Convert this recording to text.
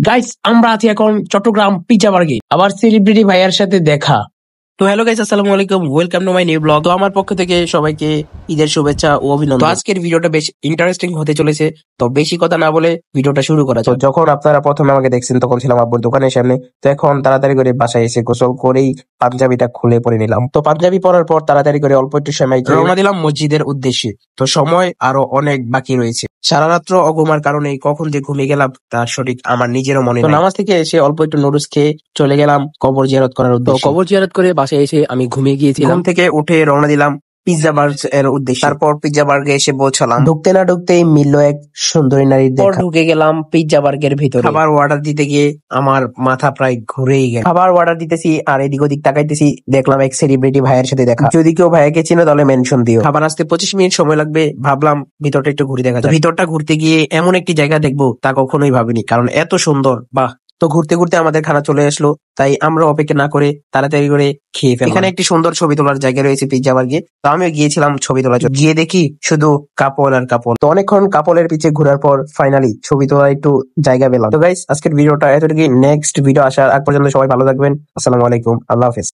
Guys, আমরা আছি এখন চট্টগ্রাম পিজ্জা বার্গে। আবার সেলিব্রিটি ভাইয়ার সাথে দেখা। তো হ্যালো গাইস, আসসালামু আলাইকুম, welcome to my new blog. তো আমার পক্ষ থেকে সবাইকে ঈদের শুভেচ্ছা ও অভিনন্দন। তো আজকের ভিডিওটা বেশ ইন্টারেস্টিং হতে চলেছে, তো বেশি কথা না বলে ভিডিওটা শুরু করা যাক। তো যখন আপনারা প্রথমে আমাকে দেখছেন তখন ছিলাম আব্বুর দোকানের সামনে। তো এখন তাড়াতাড়ি করে বাসায় এসে গোসল করেই পাঞ্জাবিটা খুলে পরে নিলাম। তো পাঞ্জাবি পরার পর তাড়াতাড়ি করে অল্প একটু সময় রওনা দিলাম মসজিদের উদ্দেশ্যে। তো সময় আরো অনেক বাকি রয়েছে। সারা রাত্র অঘুমার কারণে কখন যে ঘুমিয়ে গেলাম তার সঠিক আমার নিজেরও মনে নেই। নামাজ থেকে এসে অল্প একটু নুডলস খেয়ে চলে গেলাম কবর জিয়ারত করার উদ্দেশ্যে। কবর জিয়ারত করে বাসায় এসে আমি ঘুমিয়ে গিয়েছিলাম। ঘুম থেকে উঠে রওনা দিলাম পিজ্জা বার্গ এর উদ্দেশ্যে। তারপর পিজ্জা বার্গে এসে পৌঁছালাম। ঢুকতে না ঢুকতেই মিলল এক সুন্দরী নারীর দেখা। ঢুকে গেলাম পিজ্জা বার্গের ভিতরে। খাবার অর্ডার দিতে গিয়ে আমার মাথা প্রায় ঘুরেই গেল। খাবার অর্ডার দিতেছি আর এদিক ওদিক তাকাইতেছি, দেখলাম এক সেলিব্রিটি ভাইয়ের সাথে দেখা। যদি কেউ ভাইয়াকে চিনো তাহলে মেনশন দিও। খাবার আসতে 25 মিনিট সময় লাগবে, ভাবলাম ভিতরটা একটু ঘুরে দেখা যায়। ভিতরটা ঘুরতে গিয়ে এমন একটি জায়গা দেখবো তা কখনোই ভাবিনি, কারণ এত সুন্দর। বাহ! তো ঘুরতে ঘুরতে আমাদের খানা চলে আসলো, তাই আমরা অপেক্ষা না করে তাড়াতাড়ি করে খেয়ে ফেললাম। এখানে একটি সুন্দর ছবি তোলার জায়গা রয়েছে পিজ্জা বার্গে। তো আমিও গিয়েছিলাম ছবি তোলার জন্য। গিয়ে দেখি শুধু কাপল আর কাপল। তো অনেকক্ষণ কাপলের পিছে ঘোরার পর ফাইনালি ছবি তোলার একটু জায়গা পেলাম। তো গাইস, আজকের ভিডিওটা এতটুকুই। নেক্সট ভিডিও আসার আগ পর্যন্ত সবাই ভালো থাকবেন। আসসালামু আলাইকুম, আল্লাহ হাফেজ।